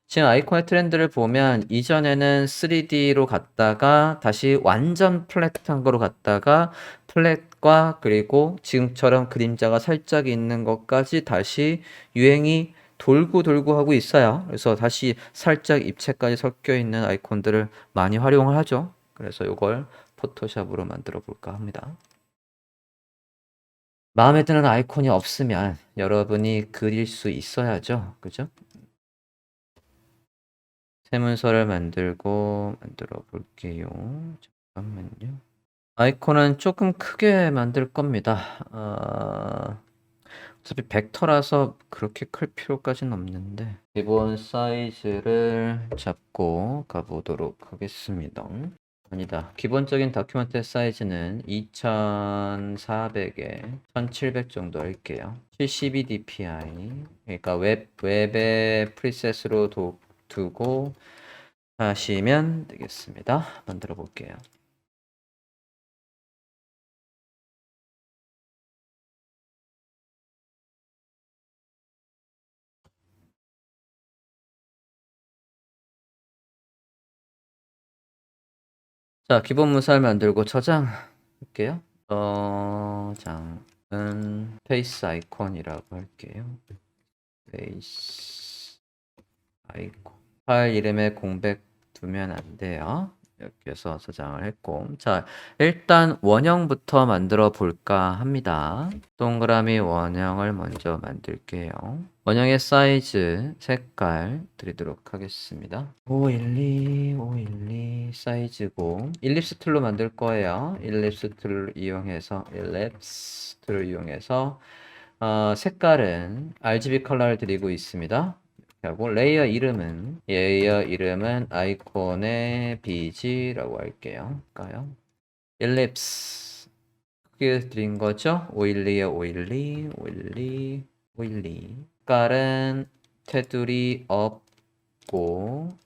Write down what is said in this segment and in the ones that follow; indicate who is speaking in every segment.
Speaker 1: 지금 아이콘의 트렌드를 보면 이전에는 3D로 갔다가 다시 완전 플랫한 거로 갔다가 플랫과 그리고 지금처럼 그림자가 살짝 있는 것까지 다시 유행이 돌고 돌고 하고 있어요. 그래서 다시 살짝 입체까지 섞여 있는 아이콘들을 많이 활용을 하죠. 그래서 이걸 포토샵으로 만들어 볼까 합니다. 마음에 드는 아이콘이 없으면 여러분이 그릴 수 있어야죠. 그죠? 새 문서를 만들어 볼게요. 잠깐만요. 아이콘은 조금 크게 만들 겁니다. 어차피 벡터라서 그렇게 클 필요까지는 없는데 기본 사이즈를 잡고 가보도록 하겠습니다. 아니다. 기본적인 다큐멘트 사이즈는 2400에 1700 정도 할게요. 72 dpi. 그러니까 웹의 프리셋으로 두고 하시면 되겠습니다. 만들어 볼게요. 자, 기본 문서를 만들고 저장할게요. 저장은 페이스 아이콘이라고 할게요. 페이스 아이콘. 파일 이름에 공백 두면 안 돼요. 이렇게 해서 저장을 했고, 자, 일단 원형부터 만들어 볼까 합니다. 동그라미 원형을 먼저 만들게요. 원형의 사이즈, 색깔 드리도록 하겠습니다. 512 사이즈고, 일립스 툴로 만들 거예요. 일립스 툴을 이용해서 색깔은 RGB 컬러를 드리고 있습니다. 하고 레이어 이름은 아이콘의 BG라고 할게요. 일립스 크게 드린 거죠? 512에 512 색깔은 테두리 없고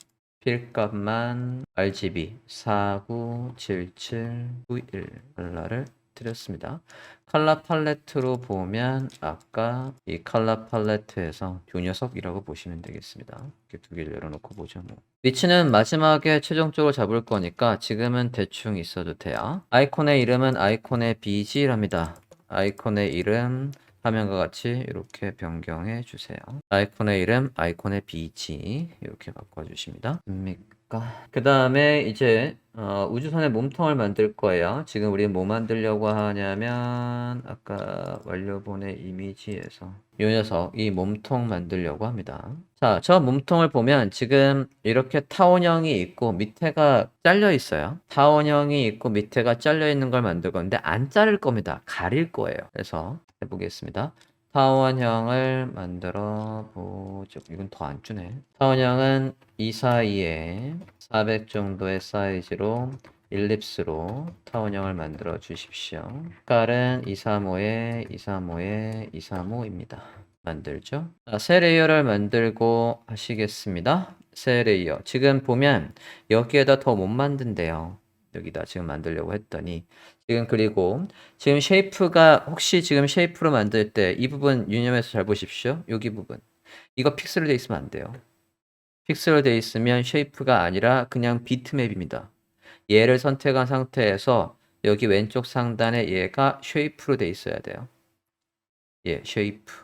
Speaker 1: 필값만 RGB 497791 컬러를 드렸습니다. 컬러 팔레트로 보면 아까 이 컬러 팔레트에서 요 녀석이라고 보시면 되겠습니다. 이렇게 두 개를 열어놓고 보죠. 위치는 마지막에 최종적으로 잡을 거니까 지금은 대충 있어도 돼요. 아이콘의 이름은 아이콘의 BG랍니다. 아이콘의 이름 화면과 같이 이렇게 변경해 주세요. 아이콘의 이름 아이콘의 BG 이렇게 바꿔주십니다. 그 다음에 이제 우주선의 몸통을 만들 거예요. 지금 우리 뭐 만들려고 하냐면 아까 완료본의 이미지에서 이 녀석 이 몸통 만들려고 합니다. 자, 저 몸통을 보면 지금 이렇게 타원형이 있고 밑에가 잘려 있어요. 타원형이 있고 밑에가 잘려 있는 걸 만들 건데 안 자를 겁니다. 가릴 거예요. 그래서 해보겠습니다. 타원형을 만들어 보죠. 이건 더 안 주네. 타원형은 이 사이에 400 정도의 사이즈로 일립스로 타원형을 만들어 주십시오. 색깔은 235입니다. 만들죠. 자, 새 레이어를 만들고 하시겠습니다. 새 레이어. 지금 보면 여기에다 더 못 만든대요. 여기다 지금 만들려고 했더니 그리고 지금 쉐이프가 혹시 지금 쉐이프로 만들 때 이 부분 유념해서 잘 보십시오. 여기 부분. 이거 픽셀로 돼 있으면 안 돼요. 픽셀로 돼 있으면 쉐이프가 아니라 그냥 비트맵입니다. 얘를 선택한 상태에서 여기 왼쪽 상단에 얘가 쉐이프로 돼 있어야 돼요. 예, 쉐이프.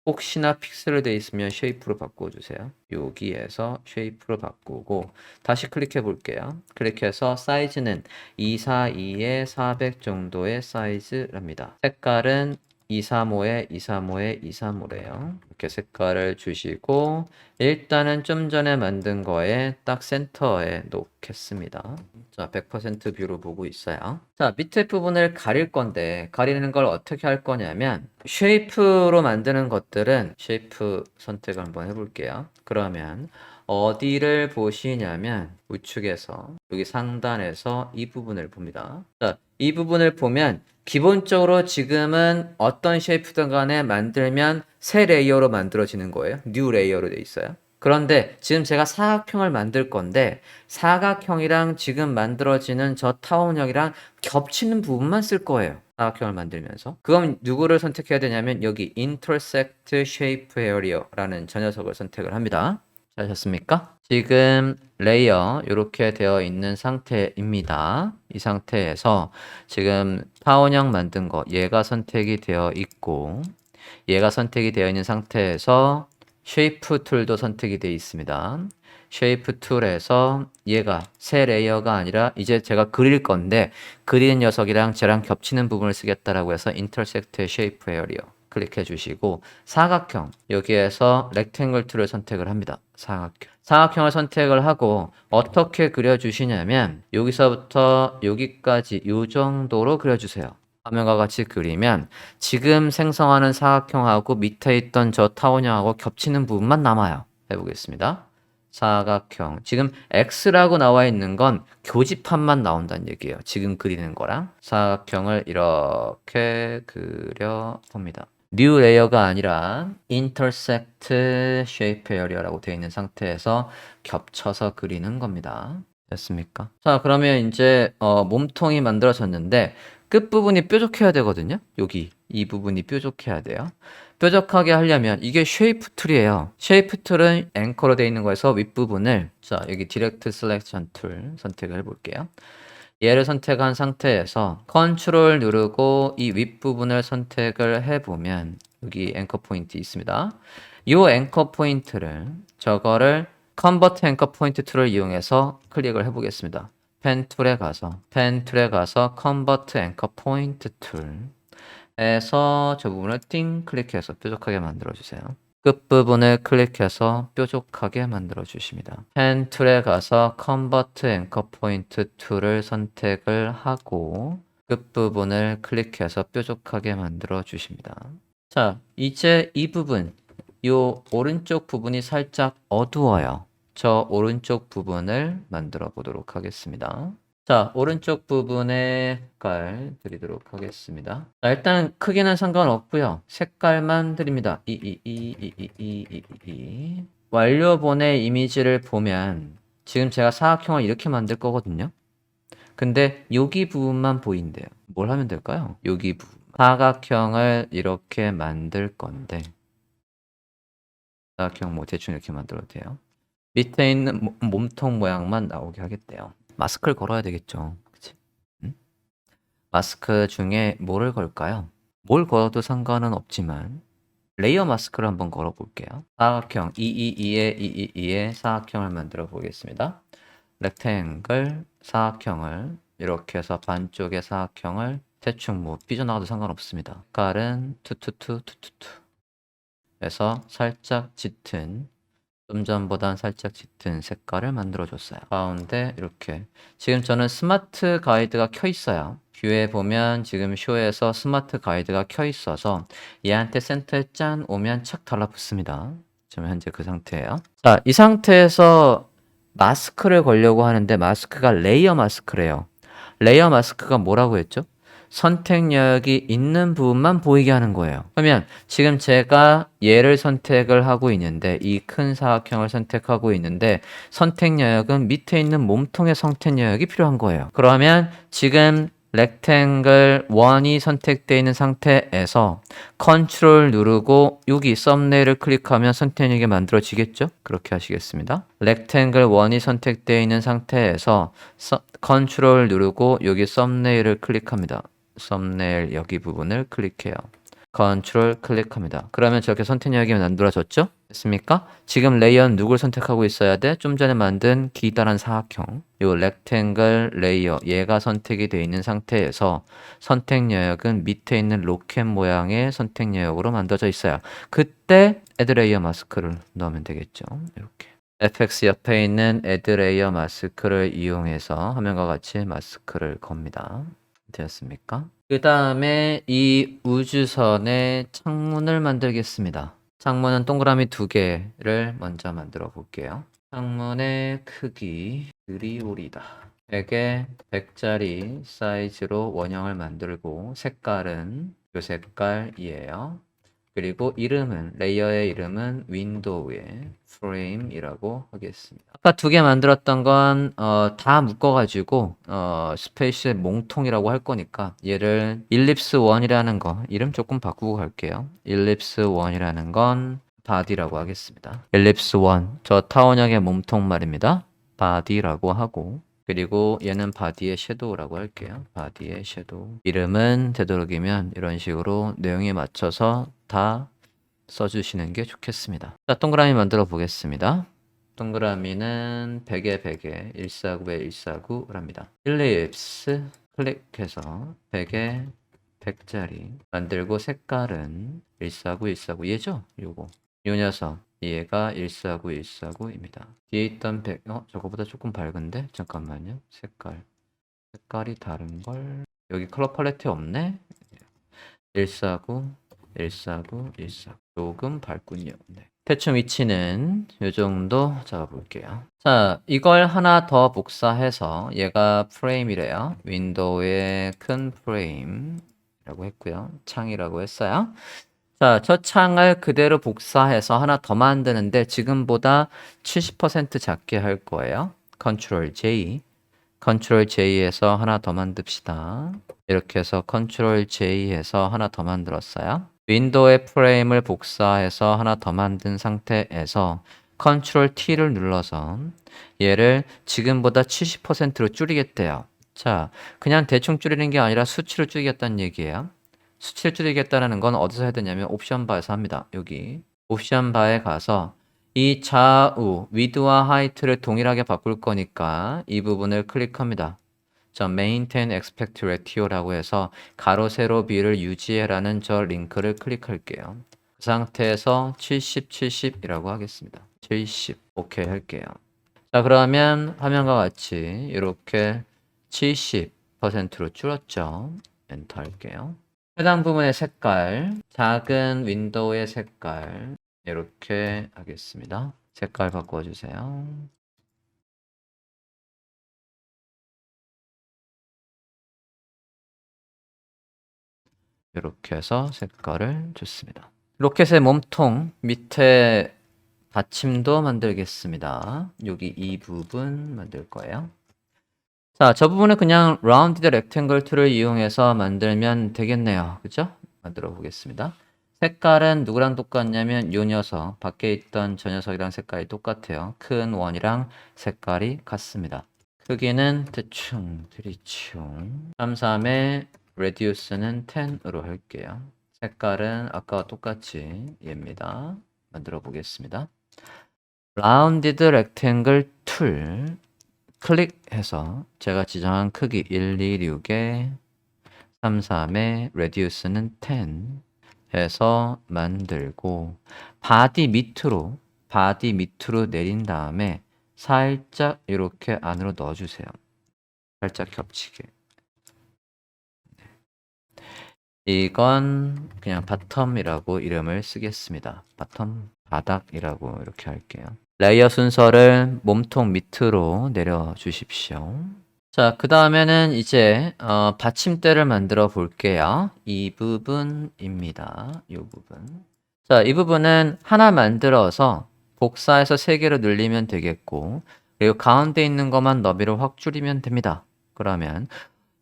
Speaker 1: 혹시나 픽셀로 돼 있으면 쉐이프로 바꿔주세요. 여기에서 쉐이프로 바꾸고 다시 클릭해 볼게요. 클릭해서 사이즈는 242에 400 정도의 사이즈랍니다. 색깔은 235래요. 이렇게 색깔을 주시고 일단은 좀 전에 만든 거에 딱 센터에 놓겠습니다. 자, 100% 뷰로 보고 있어요. 자, 밑에 부분을 가릴 건데 가리는 걸 어떻게 할 거냐면 쉐이프로 만드는 것들은 쉐이프 선택을 한번 해볼게요. 그러면 어디를 보시냐면 우측에서 여기 상단에서 이 부분을 봅니다. 자, 이 부분을 보면 기본적으로 지금은 어떤 쉐이프든 간에 만들면 새 레이어로 만들어지는 거예요. 뉴 레이어로 돼 있어요. 그런데 지금 제가 사각형을 만들 건데 사각형이랑 지금 만들어지는 저 타원형이랑 겹치는 부분만 쓸 거예요. 사각형을 만들면서. 그럼 누구를 선택해야 되냐면 여기 intersect shape area라는 저 녀석을 선택을 합니다. 잘하셨습니까? 지금 레이어 이렇게 되어 있는 상태입니다. 이 상태에서 지금 타원형 만든 거 얘가 선택이 되어 있고 얘가 선택이 되어 있는 상태에서 쉐이프 툴도 선택이 되어 있습니다. 쉐이프 툴에서 얘가 새 레이어가 아니라 이제 제가 그릴 건데 그리는 녀석이랑 쟤랑 겹치는 부분을 쓰겠다라고 해서 intersect shape area 클릭해 주시고 사각형 여기에서 렉탱글 툴을 선택을 합니다. 사각형을 선택을 하고 어떻게 그려주시냐면 여기서부터 여기까지 이 정도로 그려주세요. 화면과 같이 그리면 지금 생성하는 사각형하고 밑에 있던 저 타원형하고 겹치는 부분만 남아요. 해보겠습니다. 사각형. 지금 X라고 나와 있는 건 교집합만 나온다는 얘기예요. 지금 그리는 거랑 사각형을 이렇게 그려봅니다. New layer가 아니라 intersect shape area라고 되어 있는 상태에서 겹쳐서 그리는 겁니다. 됐습니까? 자, 그러면 이제 몸통이 만들어졌는데 끝부분이 뾰족해야 되거든요. 여기 이 부분이 뾰족해야 돼요. 뾰족하게 하려면 이게 쉐이프 툴이에요. 쉐이프 툴은 앵커로 되어 있는 거에서 윗부분을 자 여기 디렉트 셀렉션 툴 선택을 해볼게요. 얘를 선택한 상태에서 컨트롤 누르고 이 윗부분을 선택을 해보면 여기 앵커 포인트 있습니다. 이 앵커 포인트를 저거를 컨버트 앵커 포인트 툴을 이용해서 클릭을 해보겠습니다. 펜 툴에 가서 컨버트 앵커 포인트 툴에서 저 부분을 띵 클릭해서 뾰족하게 만들어 주세요. 끝부분을 클릭해서 뾰족하게 만들어 주십니다. 펜 툴에 가서 컨버트 앵커 포인트 툴을 선택을 하고 끝부분을 클릭해서 뾰족하게 만들어 주십니다. 자, 이제 이 부분, 요 오른쪽 부분이 살짝 어두워요. 저 오른쪽 부분을 만들어 보도록 하겠습니다. 자, 오른쪽 부분에 색깔 드리도록 하겠습니다. 자, 일단 크기는 상관없고요. 색깔만 드립니다. 완료본의 이미지를 보면 지금 제가 사각형을 이렇게 만들 거거든요. 근데 여기 부분만 보인대요. 뭘 하면 될까요? 여기 부분. 사각형을 이렇게 만들 건데 사각형 뭐 대충 이렇게 만들어도 돼요. 밑에 있는 몸통 모양만 나오게 하겠대요. 마스크를 걸어야 되겠죠. 그치? 응? 마스크 중에 뭐를 걸까요? 뭘 걸어도 상관은 없지만 레이어 마스크를 한번 걸어 볼게요. 사각형 222에 사각형을 만들어 보겠습니다. 렉탱글 사각형을 이렇게 해서 반쪽의 사각형을 대충 뭐 삐져나가도 상관없습니다. 색깔은 투투투 해서 살짝 짙은 좀 전보단 살짝 짙은 색깔을 만들어 줬어요. 가운데 이렇게 지금 저는 스마트 가이드가 켜 있어요. 뷰에 보면 지금 쇼에서 스마트 가이드가 켜 있어서 얘한테 센터에 짠 오면 착 달라붙습니다. 지금 현재 그 상태예요. 자, 이 상태에서 마스크를 걸려고 하는데 마스크가 레이어 마스크래요. 레이어 마스크가 뭐라고 했죠? 선택력이 있는 부분만 보이게 하는 거예요. 그러면 지금 제가 얘를 선택을 하고 있는데 이 큰 사각형을 선택하고 있는데 선택력은 밑에 있는 몸통의 선택력이 필요한 거예요. 그러면 지금 렉탱글 1이 선택되어 있는 상태에서 컨트롤 누르고 여기 썸네일을 클릭하면 선택력이 만들어지겠죠? 그렇게 하시겠습니다. 렉탱글 1이 선택되어 있는 상태에서 컨트롤 누르고 여기 썸네일을 클릭합니다. 썸네일 여기 부분을 클릭해요. 컨트롤 클릭합니다. 그러면 저렇게 선택력이 만들어졌죠? 됐습니까? 지금 레이어는 누굴 선택하고 있어야 돼? 좀 전에 만든 기다란 사각형 요 렉탱글 레이어 얘가 선택이 되어 있는 상태에서 선택력은 밑에 있는 로켓 모양의 선택력으로 만들어져 있어요. 그때 애드 레이어 마스크를 넣으면 되겠죠. 이렇게 FX 옆에 있는 애드 레이어 마스크를 이용해서 화면과 같이 마스크를 겁니다. 되었습니까? 그 다음에 이 우주선의 창문을 만들겠습니다. 창문은 동그라미 2개를 먼저 만들어 볼게요. 창문의 크기 그리오리다. 100에 100짜리 사이즈로 원형을 만들고 색깔은 이 색깔이에요. 그리고 이름은 레이어의 이름은 윈도우의 프레임이라고 하겠습니다. 아까 2개 만들었던 건 다 묶어가지고 스페이스 몽통이라고 할 거니까 얘를 일립스 1이라는 거 이름 조금 바꾸고 갈게요. 일립스 1이라는 건 body라고 하겠습니다. 엘립스 1, 저 타원형의 몸통 말입니다. body라고 하고, 그리고 얘는 body의 shadow라고 할게요. body의 shadow. 이름은 되도록이면 이런 식으로 내용에 맞춰서 다 써주시는 게 좋겠습니다. 자, 동그라미 만들어 보겠습니다. 동그라미는 100에 100에 149에 149랍니다. 일립스 클릭해서 100에 100짜리 만들고 색깔은 149 149 얘죠? 요거 요 녀석 얘가 149 149입니다. 뒤에 있던 100 저거보다 조금 밝은데 잠깐만요. 색깔이 다른걸 여기 컬러 팔레트에 없네. 149 149 149 조금 밝군요. 네. 대충 위치는 이 정도 잡아볼게요. 자, 이걸 하나 더 복사해서 얘가 프레임이래요. 윈도우의 큰 프레임이라고 했고요. 창이라고 했어요. 자, 저 창을 그대로 복사해서 하나 더 만드는데 지금보다 70% 작게 할 거예요. 컨트롤 J. 컨트롤 J에서 하나 더 만듭시다. 이렇게 해서 컨트롤 J에서 하나 더 만들었어요. 윈도우의 프레임을 복사해서 하나 더 만든 상태에서 컨트롤 T를 눌러서 얘를 지금보다 70%로 줄이겠대요. 자, 그냥 대충 줄이는 게 아니라 수치를 줄이겠다는 얘기예요. 수치를 줄이겠다는 건 어디서 해야 되냐면 옵션 바에서 합니다. 여기 옵션 바에 가서 이 좌우 위드와 하이트를 동일하게 바꿀 거니까 이 부분을 클릭합니다. 저 maintain aspect ratio라고 해서 가로 세로 비를 유지해라는 저 링크를 클릭할게요. 그 상태에서 70, 70이라고 하겠습니다. 70 오케이 할게요. 자, 그러면 화면과 같이 이렇게 70%로 줄었죠. 엔터 할게요. 해당 부분의 색깔, 작은 윈도우의 색깔 이렇게 하겠습니다. 색깔 바꿔주세요. 이렇게 해서 색깔을 줬습니다. 로켓의 몸통 밑에 받침도 만들겠습니다. 여기 이 부분 만들 거예요. 자, 저 부분은 그냥 rounded rectangle 툴을 이용해서 만들면 되겠네요. 그죠? 만들어 보겠습니다. 색깔은 누구랑 똑같냐면 이 녀석, 밖에 있던 저 녀석이랑 색깔이 똑같아요. 큰 원이랑 색깔이 같습니다. 크기는 대충 33에 reduce는 10으로 할게요. 색깔은 아까와 똑같이 얘입니다. 만들어 보겠습니다. rounded rectangle 툴 클릭해서 제가 지정한 크기 126에 33에 reduce는 10 해서 만들고 바디 밑으로 내린 다음에 살짝 이렇게 안으로 넣어주세요. 살짝 겹치게. 이건 그냥 바텀이라고 이름을 쓰겠습니다. 바텀, 바닥이라고 이렇게 할게요. 레이어 순서를 몸통 밑으로 내려주십시오. 자, 그 다음에는 이제 받침대를 만들어 볼게요. 이 부분입니다. 이 부분. 자, 이 부분은 하나 만들어서 복사해서 3개로 늘리면 되겠고, 그리고 가운데 있는 것만 너비를 확 줄이면 됩니다. 그러면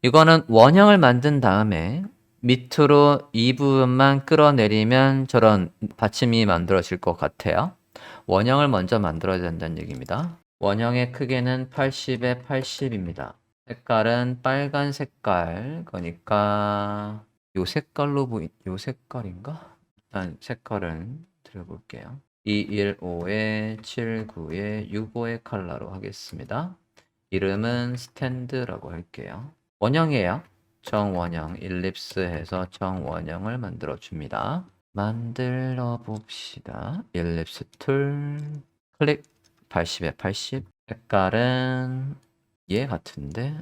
Speaker 1: 이거는 원형을 만든 다음에 밑으로 이 부분만 끌어내리면 저런 받침이 만들어질 것 같아요. 원형을 먼저 만들어야 된다는 얘기입니다. 원형의 크기는 80에 80입니다. 색깔은 빨간 색깔 거니까 요 색깔인가? 일단 색깔은 드려볼게요. 215에 79에 65의 컬러로 하겠습니다. 이름은 스탠드라고 할게요. 원형이에요. 정원형 일립스 해서 정원형을 만들어 줍니다. 만들어 봅시다. 일립스 툴 클릭 80에 80 색깔은 얘 같은데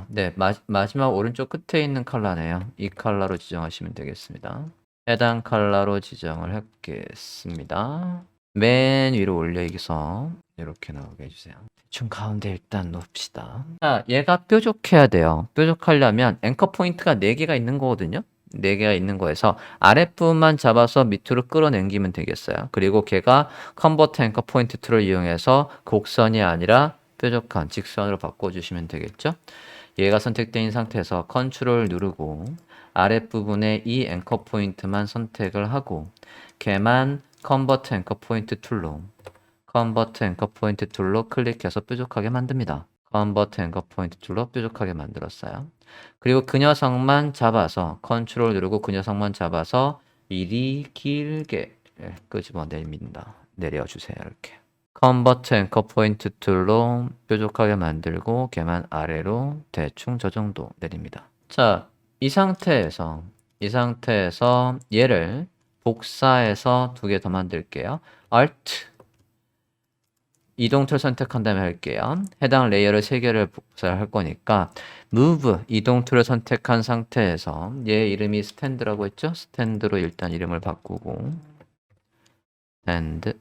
Speaker 1: 네, 마지막 오른쪽 끝에 있는 컬러네요. 이 컬러로 지정하시면 되겠습니다. 해당 컬러로 지정을 하겠습니다. 맨 위로 올려서 이렇게 나오게 해주세요. 대충 가운데 일단 놓읍시다. 자, 얘가 뾰족해야 돼요. 뾰족하려면 앵커 포인트가 4개가 있는 거거든요. 4개가 있는 거에서 아랫부분만 잡아서 밑으로 끌어당기면 되겠어요. 그리고 걔가 컨버터 앵커 포인트 툴을 이용해서 곡선이 아니라 뾰족한 직선으로 바꿔주시면 되겠죠. 얘가 선택된 상태에서 컨트롤 누르고 아랫부분에 이 앵커 포인트만 선택을 하고 걔만 컨버트 앵커 포인트 툴로 클릭해서 뾰족하게 만듭니다. 컨버트 앵커 포인트 툴로 뾰족하게 만들었어요. 그리고 그 녀석만 잡아서 컨트롤 누르고 그 녀석만 잡아서 미리 길게 끄집어 내립니다. 내려주세요. 이렇게. 컨버트 앵커 포인트 툴로 뾰족하게 만들고 걔만 아래로 대충 저 정도 내립니다. 자, 이 상태에서 얘를 복사해서 두 개 더 만들게요. Alt 이동 툴 선택한 다음에 할게요. 해당 레이어를 3개를 복사할 거니까 Move 이동 툴을 선택한 상태에서 얘 이름이 스탠드라고 했죠? 스탠드로 일단 이름을 바꾸고 and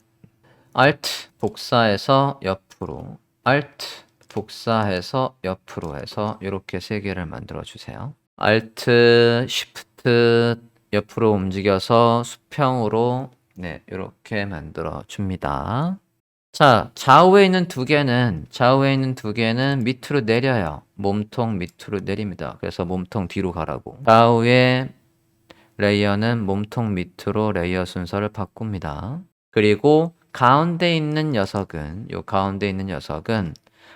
Speaker 1: Alt 복사해서 옆으로 Alt 복사해서 옆으로 해서 이렇게 3개를 만들어 주세요. Alt Shift 옆으로 움직여서 수평으로 이렇게 만들어 줍니다. 자, 좌우에 있는 두 개는 밑으로 내려요. 몸통 밑으로 내립니다. 그래서 몸통 뒤로 가라고. 좌우의 레이어는 몸통 밑으로 레이어 순서를 바꿉니다. 그리고 가운데 있는 녀석은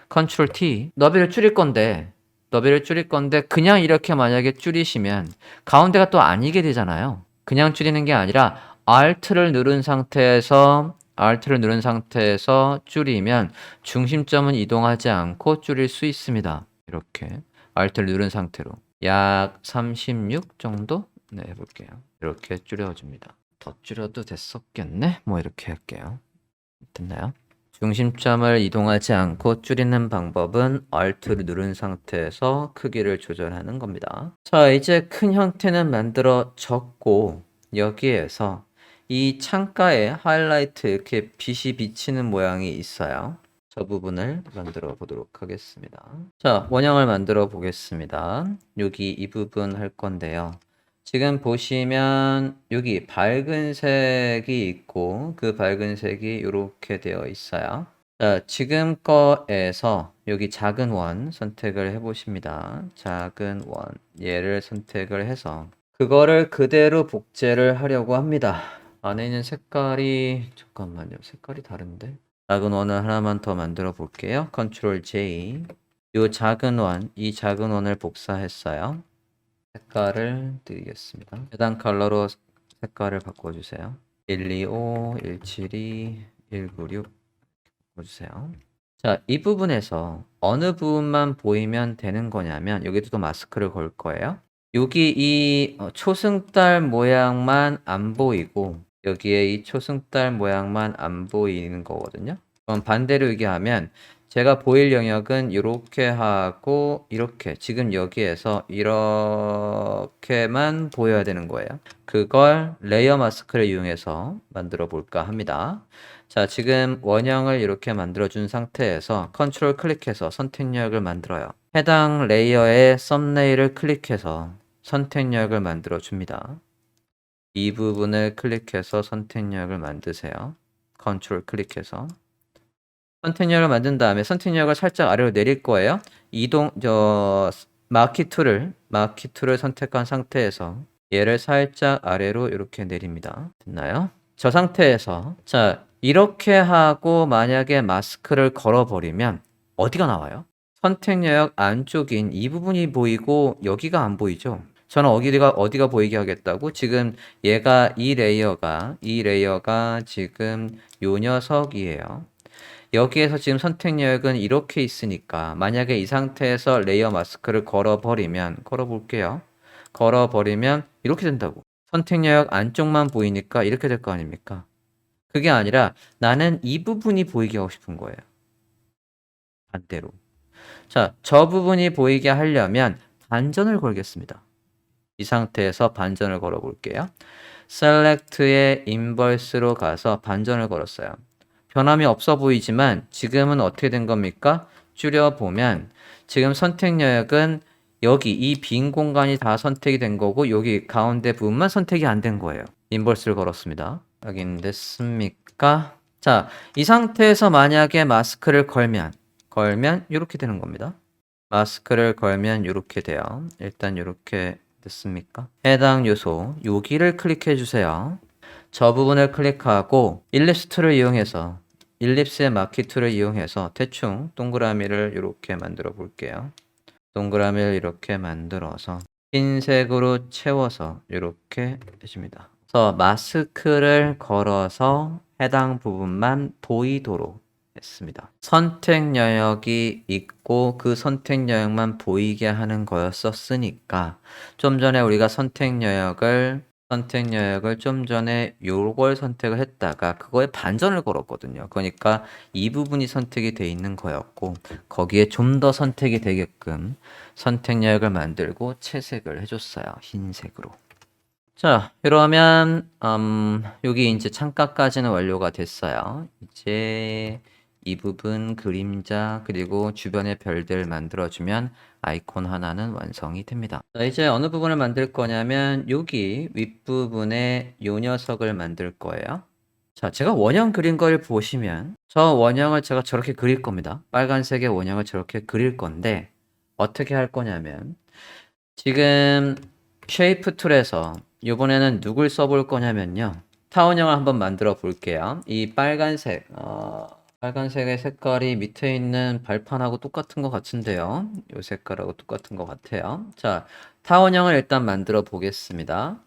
Speaker 1: 컨트롤 T 너비를 줄일 건데 그냥 이렇게 만약에 줄이시면 가운데가 또 아니게 되잖아요. 그냥 줄이는 게 아니라 Alt를 누른 상태에서 줄이면 중심점은 이동하지 않고 줄일 수 있습니다. 이렇게 Alt를 누른 상태로 약 36 정도 해볼게요. 이렇게 줄여줍니다. 더 줄여도 됐었겠네? 뭐 이렇게 할게요. 됐나요? 중심점을 이동하지 않고 줄이는 방법은 Alt를 누른 상태에서 크기를 조절하는 겁니다. 자, 이제 큰 형태는 만들어졌고 여기에서 이 창가에 하이라이트 이렇게 빛이 비치는 모양이 있어요. 저 부분을 만들어 보도록 하겠습니다. 자, 원형을 만들어 보겠습니다. 여기 이 부분 할 건데요. 지금 보시면 여기 밝은 색이 있고 그 밝은 색이 이렇게 되어 있어요. 자, 지금 거에서 여기 작은 원 선택을 해 보십니다. 작은 원 얘를 선택을 해서 그거를 그대로 복제를 하려고 합니다. 안에 있는 색깔이 잠깐만요. 색깔이 다른데. 작은 원을 하나만 더 만들어 볼게요. 컨트롤 J. 이 작은 원을 복사했어요. 색깔을 드리겠습니다. 해당 컬러로 색깔을 바꿔주세요. 125, 172, 196 바꿔주세요. 자, 이 부분에서 어느 부분만 보이면 되는 거냐면 여기도 또 마스크를 걸 거예요. 여기 이 초승달 모양만 안 보이고 여기에 이 초승달 모양만 안 보이는 거거든요. 그럼 반대로 얘기하면 제가 보일 영역은 이렇게 하고 이렇게 지금 여기에서 이렇게만 보여야 되는 거예요. 그걸 레이어 마스크를 이용해서 만들어 볼까 합니다. 자, 지금 원형을 이렇게 만들어 준 상태에서 컨트롤 클릭해서 선택역을 만들어요. 해당 레이어의 썸네일을 클릭해서 선택역을 만들어 줍니다. 이 부분을 클릭해서 선택역을 만드세요. 컨트롤 클릭해서 선택역을 만든 다음에 선택역을 살짝 아래로 내릴 거예요. 마키 툴을 선택한 상태에서 얘를 살짝 아래로 이렇게 내립니다. 됐나요? 저 상태에서 자, 이렇게 하고 만약에 마스크를 걸어버리면 어디가 나와요? 선택역 안쪽인 이 부분이 보이고 여기가 안 보이죠? 저는 어디가 보이게 하겠다고? 지금 얘가 이 레이어가 지금 요 녀석이에요. 여기에서 지금 선택역은 이렇게 있으니까 만약에 이 상태에서 레이어 마스크를 걸어볼게요. 걸어버리면 이렇게 된다고. 선택역 안쪽만 보이니까 이렇게 될 거 아닙니까? 그게 아니라 나는 이 부분이 보이게 하고 싶은 거예요. 반대로. 자, 저 부분이 보이게 하려면 반전을 걸겠습니다. 이 상태에서 반전을 걸어 볼게요. Select의 인버스로 가서 반전을 걸었어요. 변함이 없어 보이지만 지금은 어떻게 된 겁니까? 줄여보면 지금 선택 영역은 여기 이 빈 공간이 다 선택이 된 거고 여기 가운데 부분만 선택이 안 된 거예요. 인버스를 걸었습니다. 확인됐습니까? 자, 이 상태에서 만약에 마스크를 걸면 이렇게 되는 겁니다. 마스크를 걸면 이렇게 돼요. 일단 이렇게 됐습니까? 해당 요소 여기를 클릭해 주세요. 저 부분을 클릭하고 일립스 툴을 이용해서 일립스의 마키 툴을 이용해서 대충 동그라미를 이렇게 만들어 볼게요. 동그라미를 이렇게 만들어서 흰색으로 채워서 이렇게 해줍니다. 그래서 마스크를 걸어서 해당 부분만 보이도록 했습니다. 선택 영역이 있고 그 선택 영역만 보이게 하는 거였었으니까 좀 전에 우리가 선택 영역을 좀 전에 요걸 선택을 했다가 그거에 반전을 걸었거든요. 그러니까 이 부분이 선택이 돼 있는 거였고 거기에 좀 더 선택이 되게끔 선택 영역을 만들고 채색을 해줬어요. 흰색으로. 자, 그러면 여기 이제 창가까지는 완료가 됐어요. 이제 이 부분 그림자 그리고 주변의 별들 만들어주면 아이콘 하나는 완성이 됩니다. 자, 이제 어느 부분을 만들 거냐면 여기 윗부분에 요 녀석을 만들 거예요. 자, 제가 원형 그린 걸 보시면 저 원형을 제가 저렇게 그릴 겁니다. 빨간색의 원형을 저렇게 그릴 건데 어떻게 할 거냐면 지금 쉐이프 툴에서 이번에는 누굴 써볼 거냐면요. 타원형을 한번 만들어 볼게요. 이 빨간색의 색깔이 밑에 있는 발판하고 똑같은 것 같은데요. 이 색깔하고 똑같은 것 같아요. 자, 타원형을 일단 만들어 보겠습니다.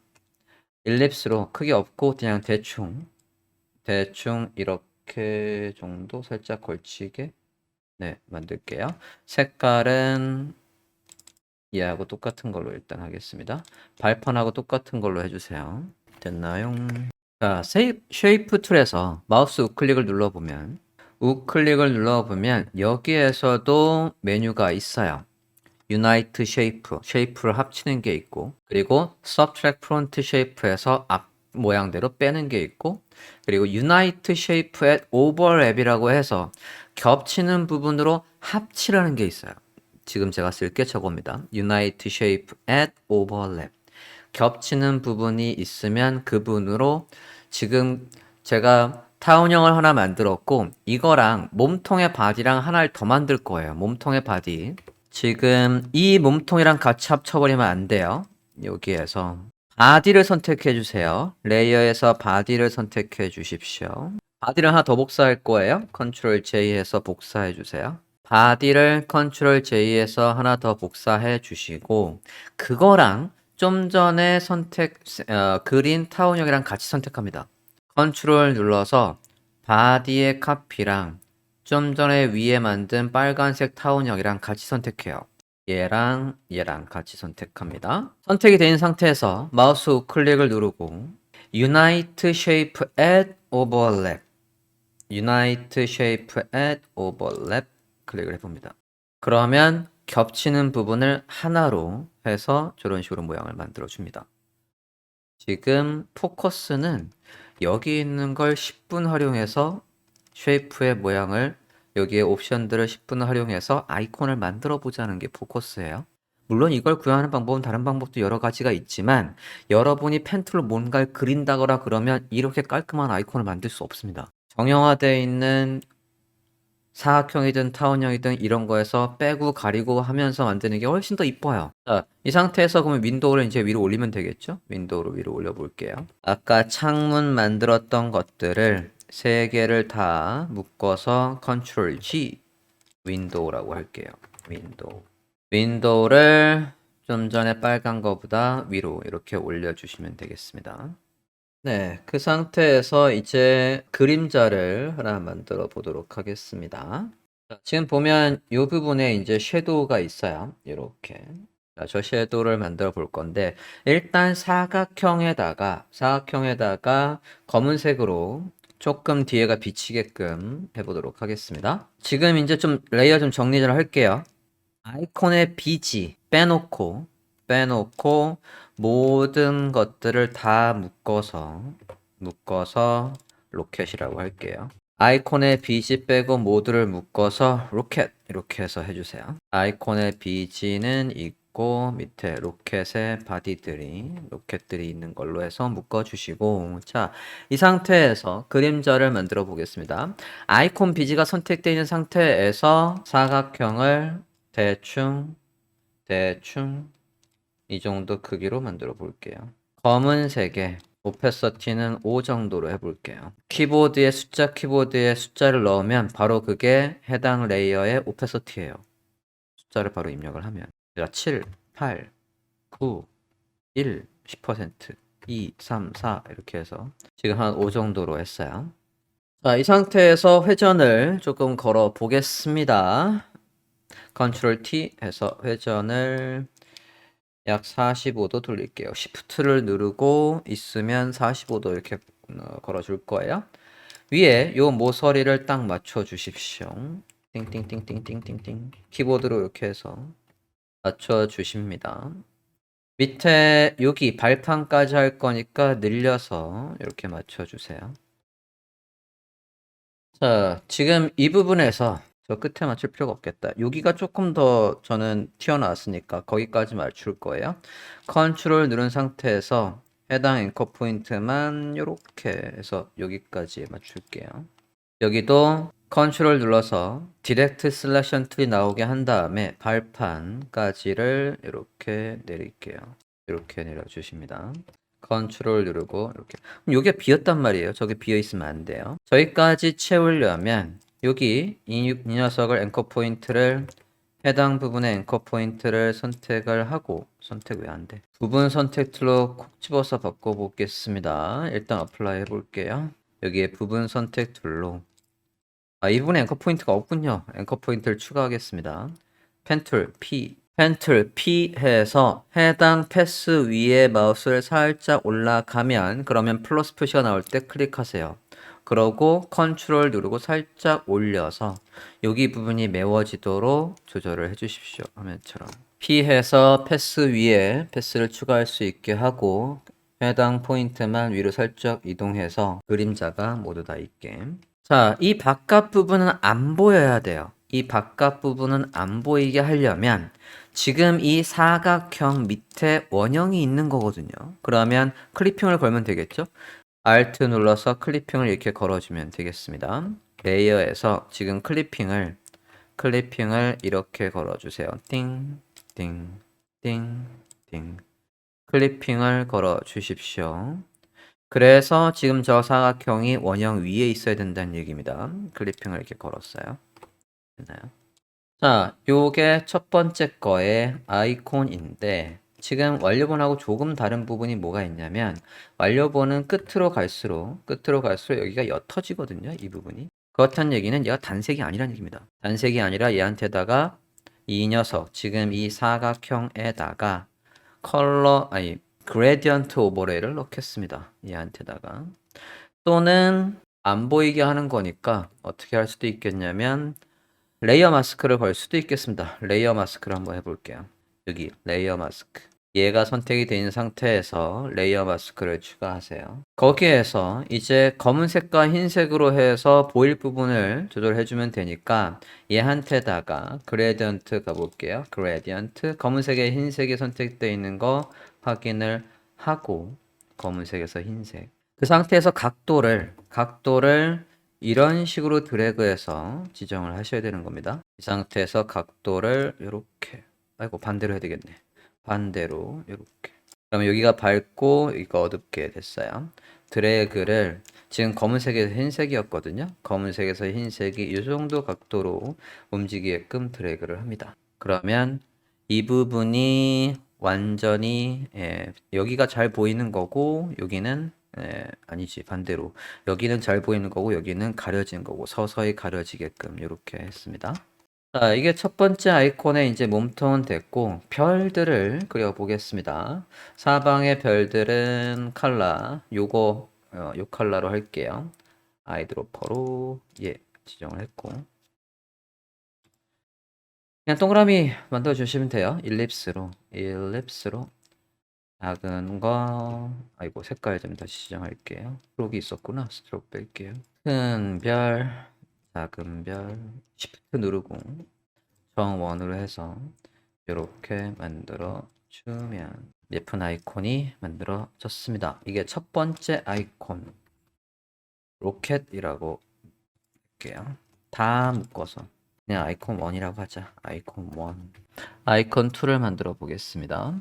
Speaker 1: 일립스로 크게 없고 그냥 대충 이렇게 정도 살짝 걸치게 만들게요. 색깔은 얘하고 똑같은 걸로 일단 하겠습니다. 발판하고 똑같은 걸로 해주세요. 됐나요? 자, 쉐이프 툴에서 마우스 우클릭을 눌러보면 여기에서도 메뉴가 있어요. 유나이트 쉐이프를 합치는 게 있고 그리고 Subtract Front Shape에서 앞 모양대로 빼는 게 있고 그리고 유나이트 쉐이프 at overlap이라고 해서 겹치는 부분으로 합치라는 게 있어요. 지금 제가 쓸게 저겁니다. Unite Shape at Overlap. 겹치는 부분이 있으면 그 부분으로 지금 제가 타원형을 하나 만들었고 이거랑 몸통의 바디랑 하나를 더 만들 거예요. 몸통의 바디. 지금 이 몸통이랑 같이 합쳐버리면 안 돼요. 여기에서 바디를 선택해 주세요. 레이어에서 바디를 선택해 주십시오. 바디를 하나 더 복사할 거예요. 컨트롤 J 해서 복사해 주세요. 바디를 컨트롤 J에서 하나 더 복사해 주시고 그거랑 좀 전에 그린 타원형이랑 같이 선택합니다. 컨트롤 눌러서 바디의 카피랑 좀 전에 위에 만든 빨간색 타원형이랑 같이 선택해요. 얘랑 같이 선택합니다. 선택이 된 상태에서 마우스 우클릭을 누르고 Unite Shape at Overlap Unite Shape at Overlap 클릭을 해봅니다. 그러면 겹치는 부분을 하나로 해서 저런 식으로 모양을 만들어 줍니다. 지금 포커스는 여기 있는 걸 10분 활용해서 쉐이프의 모양을 여기에 옵션들을 10분 활용해서 아이콘을 만들어 보자는 게 포커스예요. 물론 이걸 구현하는 방법은 다른 방법도 여러 가지가 있지만 여러분이 펜툴로 뭔가를 그린다거나 그러면 이렇게 깔끔한 아이콘을 만들 수 없습니다. 정형화되어 있는 사각형이든 타원형이든 이런 거에서 빼고 가리고 하면서 만드는 게 훨씬 더 이뻐요. 자, 이 상태에서 그러면 윈도우를 이제 위로 올리면 되겠죠? 윈도우를 위로 올려 볼게요. 아까 창문 만들었던 것들을 세 개를 다 묶어서 컨트롤 G 윈도우라고 할게요. 윈도우를 좀 전에 빨간 거보다 위로 이렇게 올려주시면 되겠습니다. 네, 그 상태에서 이제 그림자를 하나 만들어 보도록 하겠습니다. 자, 지금 보면 이 부분에 이제 섀도우가 있어요. 이렇게. 자, 저 섀도우를 만들어 볼 건데 일단 사각형에다가 검은색으로 조금 뒤에가 비치게끔 해보도록 하겠습니다. 지금 이제 좀 레이어 좀 정리 좀 할게요. 아이콘의 BG 빼놓고 모든 것들을 다 묶어서 로켓이라고 할게요. 아이콘의 BG 빼고 모두를 묶어서 로켓 이렇게 해서 해주세요. 아이콘의 BG는 있고 밑에 로켓의 로켓들이 있는 걸로 해서 묶어주시고 자, 이 상태에서 그림자를 만들어 보겠습니다. 아이콘 BG가 선택되어 있는 상태에서 사각형을 대충 이 정도 크기로 만들어 볼게요. 검은색에 오페서티는 5 정도로 해볼게요. 키보드에 숫자를 넣으면 바로 그게 해당 레이어의 오페서티예요. 숫자를 바로 입력을 하면 7, 8, 9, 1, 10%, 2, 3, 4 이렇게 해서 지금 한 5 정도로 했어요. 자, 이 상태에서 회전을 조금 걸어 보겠습니다. 컨트롤 T 해서 회전을 약 45도 돌릴게요. Shift를 누르고 있으면 45도 이렇게 걸어줄 거예요. 위에 요 모서리를 딱 맞춰 주십시오. 띵띵띵띵띵띵띵. 키보드로 이렇게 해서 맞춰 주십니다. 밑에 여기 발판까지 할 거니까 늘려서 이렇게 맞춰 주세요. 자, 지금 이 부분에서 저 끝에 맞출 필요가 없겠다. 여기가 조금 더 저는 튀어나왔으니까 거기까지 맞출 거예요. 컨트롤 누른 상태에서 해당 앵커 포인트만 이렇게 해서 여기까지 맞출게요. 여기도 컨트롤 눌러서 디렉트 슬래션 툴이 나오게 한 다음에 발판까지를 이렇게 내릴게요. 이렇게 내려주십니다. 컨트롤 누르고 이렇게. 요게 비었단 말이에요. 저게 비어 있으면 안 돼요. 저기까지 채우려면 여기 이 녀석을 앵커 포인트를 해당 부분의 앵커 포인트를 선택을 하고 선택 왜 안 돼? 부분 선택 툴로 콕 집어서 바꿔 보겠습니다. 일단 어플라이 해 볼게요. 여기에 부분 선택 툴로 이 부분에 앵커 포인트가 없군요. 앵커 포인트를 추가하겠습니다. 펜툴 P 해서 해당 패스 위에 마우스를 살짝 올라가면 그러면 플러스 표시가 나올 때 클릭하세요. 그러고 컨트롤 누르고 살짝 올려서 여기 부분이 메워지도록 조절을 해 주십시오. 화면처럼. P 해서 패스 위에 패스를 추가할 수 있게 하고 해당 포인트만 위로 살짝 이동해서 그림자가 모두 다 있게. 자, 이 바깥 부분은 안 보여야 돼요. 이 바깥 부분은 안 보이게 하려면 지금 이 사각형 밑에 원형이 있는 거거든요. 그러면 클리핑을 걸면 되겠죠? Alt 눌러서 클리핑을 이렇게 걸어주면 되겠습니다. 레이어에서 지금 클리핑을 이렇게 걸어주세요. 띵, 띵, 띵, 띵. 클리핑을 걸어 주십시오. 그래서 지금 저 사각형이 원형 위에 있어야 된다는 얘기입니다. 클리핑을 이렇게 걸었어요. 됐나요? 자, 요게 첫 번째 거의 아이콘인데 지금 완료본하고 조금 다른 부분이 뭐가 있냐면 완료본은 끝으로 갈수록 여기가 옅어지거든요. 이 부분이. 그렇다는 얘기는 얘가 단색이 아니라는 얘기입니다. 단색이 아니라 얘한테다가 이 녀석 지금 이 사각형에다가 그레디언트 오버레이를 넣겠습니다. 얘한테다가. 또는 안 보이게 하는 거니까 어떻게 할 수도 있겠냐면 레이어 마스크를 걸 수도 있겠습니다. 레이어 마스크를 한번 해볼게요. 여기 레이어 마스크. 얘가 선택이 되어 있는 상태에서 레이어 마스크를 추가하세요. 거기에서 이제 검은색과 흰색으로 해서 보일 부분을 조절해주면 되니까 얘한테다가 그레디언트 가볼게요. 그레디언트 검은색에 흰색이 선택되어 있는 거 확인을 하고 검은색에서 흰색. 그 상태에서 각도를 이런 식으로 드래그해서 지정을 하셔야 되는 겁니다. 이 상태에서 각도를 이렇게 반대로 해야 되겠네. 반대로 이렇게. 그러면 여기가 밝고 여기가 어둡게 됐어요. 드래그를 지금 검은색에서 흰색이었거든요. 검은색에서 흰색이 이 정도 각도로 움직이게끔 드래그를 합니다. 그러면 이 부분이 완전히 여기가 잘 보이는 거고 여기는 아니지 반대로 여기는 잘 보이는 거고 여기는 가려진 거고 서서히 가려지게끔 이렇게 했습니다. 자, 이게 첫 번째 아이콘의 이제 몸통은 됐고 별들을 그려 보겠습니다. 사방의 별들은 컬러 요거 요 컬러로 할게요. 아이드로퍼로 지정을 했고 그냥 동그라미 만들어 주시면 돼요. 일립스로 작은 거 색깔 좀 다시 지정할게요. 스트로크 있었구나. 스트로크 뺄게요. 큰 별, 작은 별, Shift 누르고 정원으로 해서 이렇게 만들어 주면 예쁜 아이콘이 만들어졌습니다. 이게 첫 번째 아이콘 로켓이라고 할게요. 다 묶어서 그냥 아이콘 1이라고 하자. 아이콘 1. 아이콘 2를 만들어 보겠습니다.